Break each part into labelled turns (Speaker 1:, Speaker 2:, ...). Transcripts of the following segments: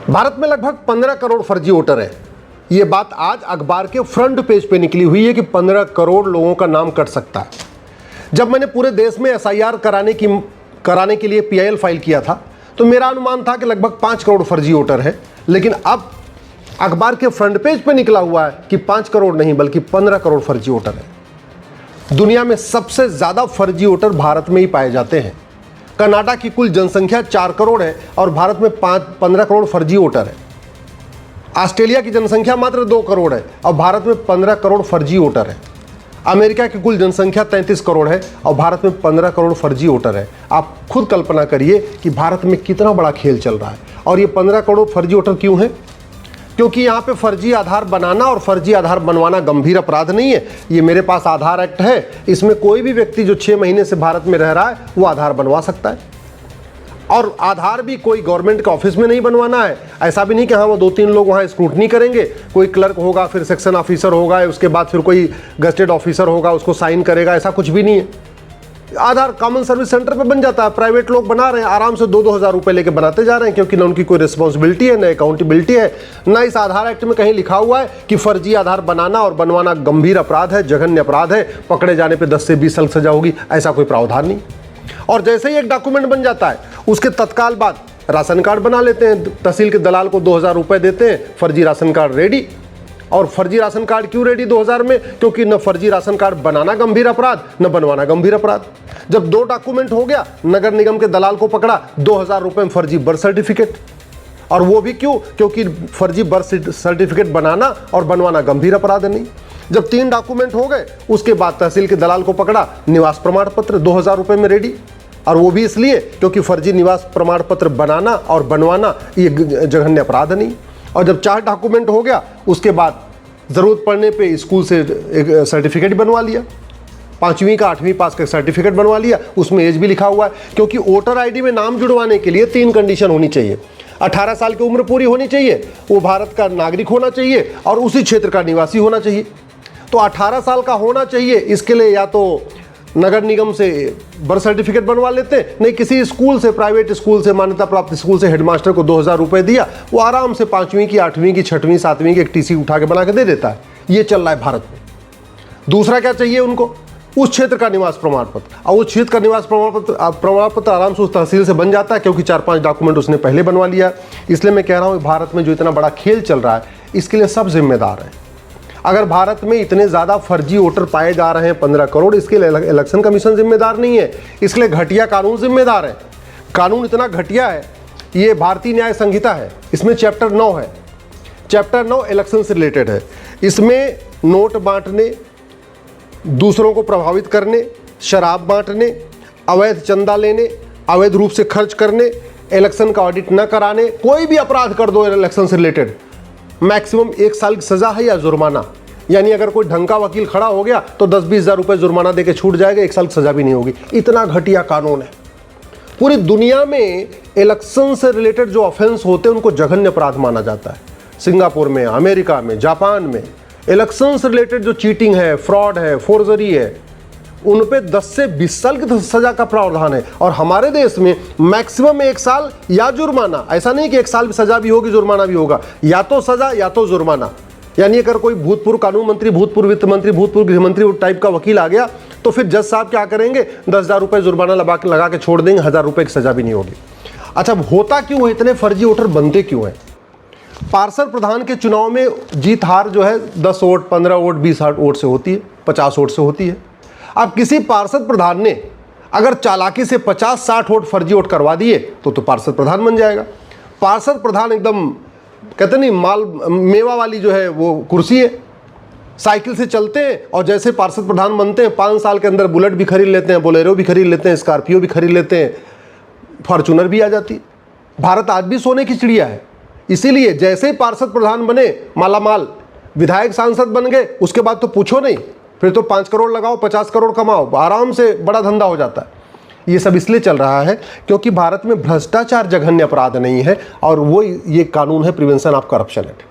Speaker 1: भारत में लगभग 15 करोड़ फर्जी वोटर हैं। ये बात आज अखबार के फ्रंट पेज पे निकली हुई है कि 15 करोड़ लोगों का नाम कट सकता है। जब मैंने पूरे देश में एसआईआर कराने के लिए पीआईएल फाइल किया था तो मेरा अनुमान था कि लगभग 5 करोड़ फर्जी वोटर हैं, लेकिन अब अखबार के फ्रंट पेज पे निकला हुआ है कि 5 करोड़ नहीं बल्कि 15 करोड़ फर्जी वोटर हैं। दुनिया में सबसे ज़्यादा फर्जी वोटर भारत में ही पाए जाते हैं। कनाडा की कुल जनसंख्या 4 करोड़ है और भारत में 15 करोड़ फर्जी वोटर है। ऑस्ट्रेलिया की जनसंख्या मात्र 2 करोड़ है और भारत में 15 करोड़ फर्जी वोटर है। अमेरिका की कुल जनसंख्या 33 करोड़ है और भारत में 15 करोड़ फर्जी वोटर है। आप खुद कल्पना करिए कि भारत में कितना बड़ा खेल चल रहा है। और ये 15 करोड़ फर्जी वोटर क्यों है? क्योंकि यहाँ पे फर्जी आधार बनाना और फर्जी आधार बनवाना गंभीर अपराध नहीं है। ये मेरे पास आधार एक्ट है, इसमें कोई भी व्यक्ति जो 6 महीने से भारत में रह रहा है वो आधार बनवा सकता है। और आधार भी कोई गवर्नमेंट के ऑफिस में नहीं बनवाना है। ऐसा भी नहीं कि हाँ वो 2-3 लोग वहाँ स्क्रूटनी करेंगे, कोई क्लर्क होगा, फिर सेक्शन ऑफिसर होगा, उसके बाद फिर कोई गजेटेड ऑफिसर होगा, उसको साइन करेगा, ऐसा कुछ भी नहीं है। आधार कॉमन सर्विस सेंटर पे बन जाता है। प्राइवेट लोग बना रहे हैं, आराम से 2-2 हज़ार रुपये लेके बनाते जा रहे हैं, क्योंकि ना उनकी कोई रिस्पॉन्सिबिलिटी है, ना अकाउंटेबिलिटी है, ना इस आधार एक्ट में कहीं लिखा हुआ है कि फर्जी आधार बनाना और बनवाना गंभीर अपराध है, जघन्य अपराध है, पकड़े जाने पे 10 से 20 साल सजा होगी। ऐसा कोई प्रावधान नहीं। और जैसे ही एक डॉक्यूमेंट बन जाता है उसके तत्काल बाद राशन कार्ड बना लेते हैं। तहसील के दलाल को 2000 रुपये देते हैं, फर्जी राशन कार्ड रेडी। और फर्जी राशन कार्ड क्यों रेडी 2000 में? क्योंकि न फर्जी राशन कार्ड बनाना गंभीर अपराध, न बनवाना गंभीर अपराध। जब 2 डॉक्यूमेंट हो गया, नगर निगम के दलाल को पकड़ा, 2000 रुपये में फर्जी बर्थ सर्टिफिकेट। और वो भी क्यों? क्योंकि फर्जी बर्थ सर्टिफिकेट बनाना और बनवाना गंभीर अपराध नहीं। जब 3 डॉक्यूमेंट हो गए उसके बाद तहसील के दलाल को पकड़ा, निवास प्रमाण पत्र 2000 रुपये में रेडी। और वो भी इसलिए क्योंकि फर्जी निवास प्रमाण पत्र बनाना और बनवाना ये जघन्य अपराध नहीं। और जब 4 डॉक्यूमेंट हो गया उसके बाद ज़रूरत पड़ने पे स्कूल से एक सर्टिफिकेट बनवा लिया, 5वीं का 8वीं पास का सर्टिफिकेट बनवा लिया, उसमें एज भी लिखा हुआ है। क्योंकि वोटर आईडी में नाम जुड़वाने के लिए 3 कंडीशन होनी चाहिए। 18 साल की उम्र पूरी होनी चाहिए, वो भारत का नागरिक होना चाहिए और उसी क्षेत्र का निवासी होना चाहिए। तो 18 साल का होना चाहिए, इसके लिए या तो नगर निगम से बर्थ सर्टिफिकेट बनवा लेते, नहीं किसी स्कूल से, प्राइवेट स्कूल से, मान्यता प्राप्त स्कूल से हेडमास्टर को 2000 रुपये दिया, वो आराम से 5वीं की, 8वीं की, 6वीं, 7वीं की एक टीसी उठा के बना के दे देता है। ये चल रहा है भारत में। दूसरा क्या चाहिए उनको? उस क्षेत्र का निवास प्रमाण पत्र। और उस क्षेत्र का निवास प्रमाण पत्र आराम से उस तहसील से बन जाता है, क्योंकि 4-5 डॉक्यूमेंट उसने पहले बनवा लिया। इसलिए मैं कह रहा हूँ भारत में जो इतना बड़ा खेल चल रहा है इसके लिए सब जिम्मेदार हैं। अगर भारत में इतने ज़्यादा फर्जी वोटर पाए जा रहे हैं 15 करोड़, इसके लिए इलेक्शन कमीशन जिम्मेदार नहीं है, इसके लिए घटिया कानून जिम्मेदार है। कानून इतना घटिया है, ये भारतीय न्याय संहिता है, इसमें चैप्टर 9 है। चैप्टर 9 इलेक्शन से रिलेटेड है। इसमें नोट बांटने, दूसरों को प्रभावित करने, शराब बांटने, अवैध चंदा लेने, अवैध रूप से खर्च करने, इलेक्शन का ऑडिट न कराने, कोई भी अपराध कर दो इलेक्शन से रिलेटेड, मैक्सिमम 1 साल की सजा है या जुर्माना। यानी अगर कोई ढंग का वकील खड़ा हो गया तो 10-20 हज़ार रुपये जुर्माना देके छूट जाएगा, 1 साल की सजा भी नहीं होगी। इतना घटिया कानून है। पूरी दुनिया में इलेक्शन से रिलेटेड जो ऑफेंस होते हैं उनको जघन्य अपराध माना जाता है। सिंगापुर में, अमेरिका में, जापान में इलेक्शन से रिलेटेड जो चीटिंग है, फ्रॉड है, फोर्जरी है, उन पे 10 से 20 साल की सजा का प्रावधान है। और हमारे देश में मैक्सिमम 1 साल या जुर्माना। ऐसा नहीं कि 1 साल सजा भी होगी, जुर्माना भी होगा, या तो सजा या तो जुर्माना। यानी अगर कोई भूतपूर्व कानून मंत्री, भूतपूर्व वित्त मंत्री, भूतपूर्व गृह मंत्री टाइप का वकील आ गया तो फिर जज साहब क्या करेंगे? 10,000 रुपये जुर्माना लगा के छोड़ देंगे, 1000 रुपये की सजा भी नहीं होगी। अच्छा, होता क्यों है? इतने फर्जी वोटर बनते क्यों हैं? पार्षद प्रधान के चुनाव में जीत हार जो है 10 वोट, 15 वोट, 20 वोट से होती है, 50 वोट से होती है। अब किसी पार्षद प्रधान ने अगर चालाकी से 50-60 वोट फर्जी वोट करवा दिए तो पार्षद प्रधान बन जाएगा। पार्षद प्रधान एकदम कहते नहीं, माल मेवा वाली जो है वो कुर्सी है। साइकिल से चलते हैं और जैसे पार्षद प्रधान बनते हैं 5 साल के अंदर बुलेट भी खरीद लेते हैं, बोलेरो भी खरीद लेते हैं, स्कॉर्पियो भी खरीद लेते हैं, फॉर्चूनर भी आ जाती है। भारत आज भी सोने की चिड़िया है। इसीलिए जैसे ही पार्षद प्रधान बने, मालामाल, विधायक सांसद बन गए, उसके बाद तो पूछो नहीं, फिर तो 5 करोड़ लगाओ, 50 करोड़ कमाओ, आराम से बड़ा धंधा हो जाता है। ये सब इसलिए चल रहा है क्योंकि भारत में भ्रष्टाचार जघन्य अपराध नहीं है, और वो ये कानून है प्रिवेंशन ऑफ करप्शन एक्ट।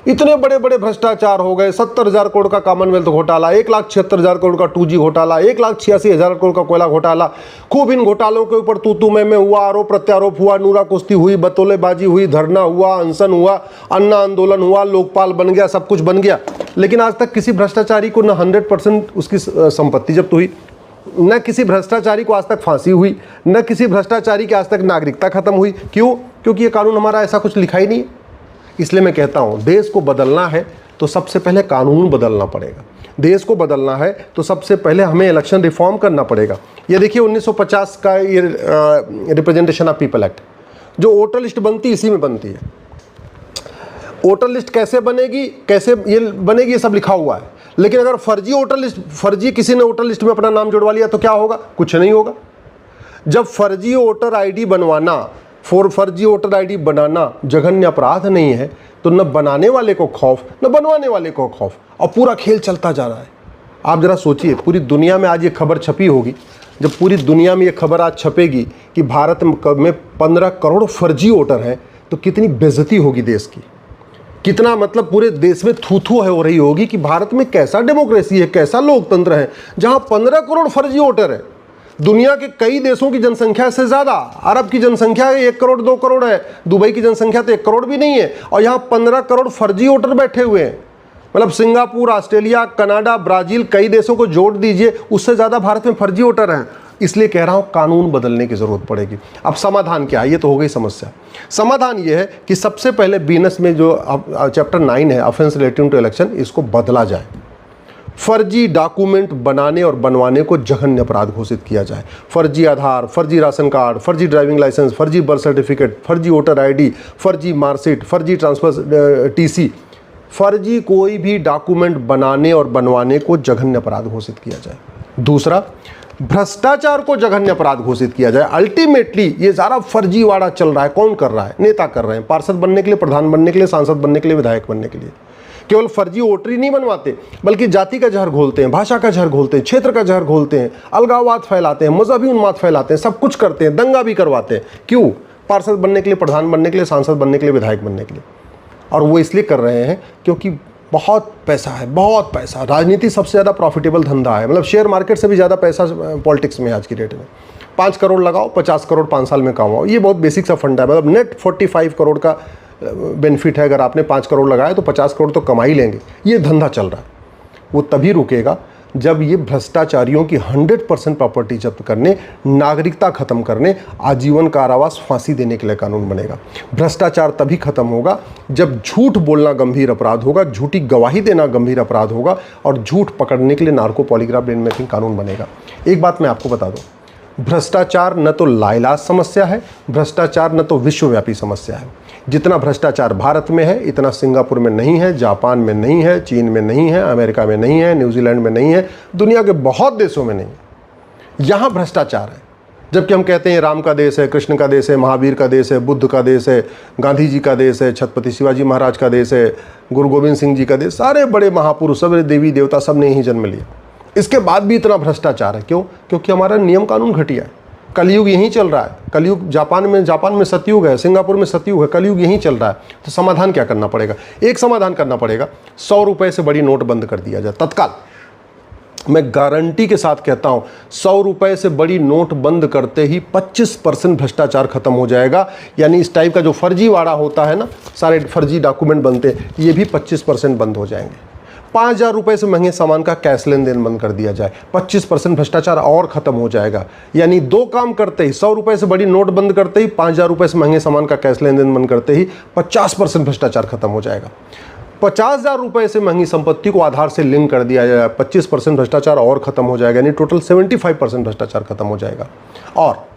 Speaker 1: इतने बड़े बड़े भ्रष्टाचार हो गए, 70,000 करोड़ का कॉमनवेल्थ घोटाला, 1,76,000 करोड़ का 2G घोटाला, 1,86,000 करोड़ का कोयला घोटाला। खूब इन घोटालों के ऊपर तू मैं हुआ, आरोप प्रत्यारोप हुआ, नूरा कुश्ती हुई, बतौलेबाजी हुई, धरना हुआ, अनशन हुआ, अन्ना आंदोलन हुआ, लोकपाल बन गया, सब कुछ बन गया। लेकिन आज तक किसी भ्रष्टाचारी को न 100% उसकी संपत्ति जब्त हुई, न किसी भ्रष्टाचारी को आज तक फांसी हुई, न किसी भ्रष्टाचारी की आज तक नागरिकता खत्म हुई। क्यों? क्योंकि ये कानून हमारा ऐसा कुछ लिखा ही नहीं है। इसलिए मैं कहता हूं, देश को बदलना है तो सबसे पहले कानून बदलना पड़ेगा। देश को बदलना है तो सबसे पहले हमें इलेक्शन रिफॉर्म करना पड़ेगा। ये देखिए 1950 का ये रिप्रेजेंटेशन ऑफ पीपल एक्ट, जो वोटर लिस्ट बनती इसी में बनती है। वोटर लिस्ट कैसे बनेगी, कैसे ये बनेगी, ये सब लिखा हुआ है। लेकिन अगर फर्जी वोटर लिस्ट, फर्जी किसी ने वोटर लिस्ट में अपना नाम जुड़वा लिया तो क्या होगा? कुछ नहीं होगा। जब फर्जी वोटर आईडी बनवाना, फर्जी वोटर आईडी बनाना जघन्य अपराध नहीं है, तो न बनाने वाले को खौफ, न बनवाने वाले को खौफ, और पूरा खेल चलता जा रहा है। आप जरा सोचिए, पूरी दुनिया में आज ये खबर छपी होगी, जब पूरी दुनिया में ये खबर आज छपेगी कि भारत में 15 करोड़ फर्जी वोटर हैं, तो कितनी बेइज्जती होगी देश की। कितना मतलब पूरे देश में थू थू हो रही होगी कि भारत में कैसा डेमोक्रेसी है, कैसा लोकतंत्र है, जहां 15 करोड़ फर्जी वोटर है। दुनिया के कई देशों की जनसंख्या से ज्यादा, अरब की जनसंख्या 1 करोड़ 2 करोड़ है, दुबई की जनसंख्या तो 1 करोड़ भी नहीं है, और यहाँ 15 करोड़ फर्जी वोटर बैठे हुए हैं। मतलब सिंगापुर, ऑस्ट्रेलिया, कनाडा, ब्राजील, कई देशों को जोड़ दीजिए, उससे ज्यादा भारत में फर्जी वोटर हैं। इसलिए कह रहा हूं कानून बदलने की जरूरत पड़ेगी। अब समाधान क्या है? ये तो हो गई समस्या। समाधान ये है कि सबसे पहले बीएनएस में जो चैप्टर 9 है, ऑफेंस रिलेटिंग टू इलेक्शन, इसको बदला जाए। फर्जी डॉक्यूमेंट बनाने और बनवाने को जघन्य अपराध घोषित किया जाए। फर्जी आधार, फर्जी राशन कार्ड, फर्जी ड्राइविंग लाइसेंस, फर्जी बर्थ सर्टिफिकेट, फर्जी वोटर आईडी, फर्जी मार्कशीट, फर्जी ट्रांसफर टीसी, फर्जी कोई भी डॉक्यूमेंट बनाने और बनवाने को जघन्य अपराध घोषित किया जाए। दूसरा, भ्रष्टाचार को जघन्य अपराध घोषित किया जाए। अल्टीमेटली ये सारा फर्जीवाड़ा चल रहा है, कौन कर रहा है? नेता कर रहे हैं, पार्षद बनने के लिए, प्रधान बनने के लिए, सांसद बनने के लिए, विधायक बनने के लिए। केवल फर्जी वोटर ही नहीं बनवाते, बल्कि जाति का जहर घोलते हैं, भाषा का जहर घोलते हैं, क्षेत्र का जहर घोलते हैं, अलगाववाद फैलाते हैं, मजहबी उन्माद फैलाते हैं, सब कुछ करते हैं, दंगा भी करवाते हैं। क्यों? पार्षद बनने के लिए, प्रधान बनने के लिए, सांसद बनने के लिए, विधायक बनने के लिए। और वो इसलिए कर रहे हैं क्योंकि बहुत पैसा है, बहुत पैसा। राजनीति सबसे ज़्यादा प्रॉफिटेबल धंधा है, मतलब शेयर मार्केट से भी ज़्यादा पैसा पॉलिटिक्स में आज की डेट में। 5 करोड़ लगाओ, 50 करोड़ 5 साल में कमाओ। ये बहुत बेसिक सा फंडा है। मतलब नेट 45 करोड़ का बेनिफिट है। अगर आपने 5 करोड़ लगाया तो 50 करोड़ तो कमा ही लेंगे। ये धंधा चल रहा है। वो तभी रुकेगा जब ये भ्रष्टाचारियों की 100% प्रॉपर्टी जब्त करने, नागरिकता खत्म करने, आजीवन कारावास, फांसी देने के लिए कानून बनेगा। भ्रष्टाचार तभी खत्म होगा जब झूठ बोलना गंभीर अपराध होगा, झूठी गवाही देना गंभीर अपराध होगा, और झूठ पकड़ने के लिए नार्को पॉलीग्राफ ब्रेन मैपिंग कानून बनेगा। एक बात मैं आपको बता दूं, भ्रष्टाचार न तो लाइलाज समस्या है, भ्रष्टाचार न तो विश्वव्यापी समस्या है। जितना भ्रष्टाचार भारत में है, इतना सिंगापुर में नहीं है, जापान में नहीं है, चीन में नहीं है, अमेरिका में नहीं है, न्यूजीलैंड में नहीं है, दुनिया के बहुत देशों में नहीं है। यहाँ भ्रष्टाचार है। जबकि हम कहते हैं राम का देश है, कृष्ण का देश है, महावीर का देश है, बुद्ध का देश है, गांधी जी का देश है, छत्रपति शिवाजी महाराज का देश है, गुरु गोविंद सिंह जी का देश, सारे बड़े महापुरुष, सब देवी देवता, सब ने यहीं जन्म लिया। इसके बाद भी इतना भ्रष्टाचार है। क्यों? क्योंकि हमारा नियम कानून घटिया है। कलयुग यहीं चल रहा है। कलयुग जापान में सतयुग है, सिंगापुर में सतयुग है, कलयुग यहीं चल रहा है। तो समाधान क्या करना पड़ेगा? एक समाधान करना पड़ेगा, 100 रुपए से बड़ी नोट बंद कर दिया जाए तत्काल। मैं गारंटी के साथ कहता हूं, 100 रुपए से बड़ी नोट बंद करते ही 25% भ्रष्टाचार खत्म हो जाएगा। यानी इस टाइप का जो फर्जीवाड़ा होता है ना, सारे फर्जी डॉक्यूमेंट बनते हैं, ये भी 25% बंद हो जाएंगे। 5,000 रुपये से महंगे सामान का कैश लेन देन बंद कर दिया जाए, 25% भ्रष्टाचार और खत्म हो जाएगा। यानी 2 काम करते ही, 100 रुपये से बड़ी नोट बंद करते ही, 5,000 रुपये से महंगे सामान का कैश लेन देन बंद करते ही 50% भ्रष्टाचार खत्म हो जाएगा। 50,000 रुपये से महंगी संपत्ति को आधार से लिंक कर दिया जाए, 25% भ्रष्टाचार और खत्म हो जाएगा। यानी टोटल 75% भ्रष्टाचार खत्म हो जाएगा। और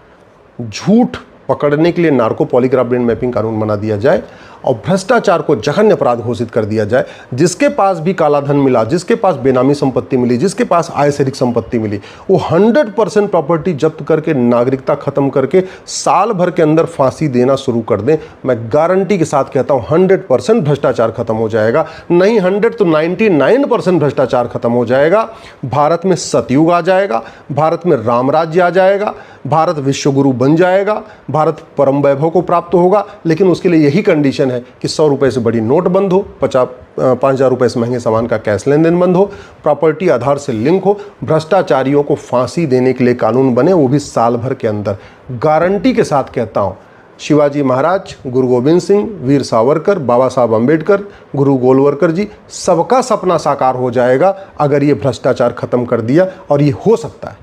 Speaker 1: झूठ पकड़ने के लिए नार्को पॉलीग्राफ ब्रेन मैपिंग कानून बना दिया जाए और भ्रष्टाचार को जघन्य अपराध घोषित कर दिया जाए। जिसके पास भी काला धन मिला, जिसके पास बेनामी संपत्ति मिली, जिसके पास आय से अधिक संपत्ति मिली, वो 100% प्रॉपर्टी जब्त करके, नागरिकता खत्म करके साल भर के अंदर फांसी देना शुरू कर दें। मैं गारंटी के साथ कहता हूं 100% भ्रष्टाचार खत्म हो जाएगा। नहीं 100 तो 99% भ्रष्टाचार खत्म हो जाएगा। भारत में सतयुग आ जाएगा, भारत में राम राज्य आ जाएगा, भारत विश्वगुरु बन जाएगा, भारत परम वैभव को प्राप्त होगा। लेकिन उसके लिए यही कंडीशन है कि 100 रुपये से बड़ी नोट बंद हो, 5,000 रुपये से महंगे सामान का कैश लेन देन बंद हो, प्रॉपर्टी आधार से लिंक हो, भ्रष्टाचारियों को फांसी देने के लिए कानून बने, वो भी साल भर के अंदर। गारंटी के साथ कहता हूँ, शिवाजी महाराज, गुरु गोविंद सिंह, वीर सावरकर, बाबा साहब अम्बेडकर, गुरु गोलवलकर जी, सबका सपना साकार हो जाएगा अगर ये भ्रष्टाचार खत्म कर दिया, और ये हो सकता है।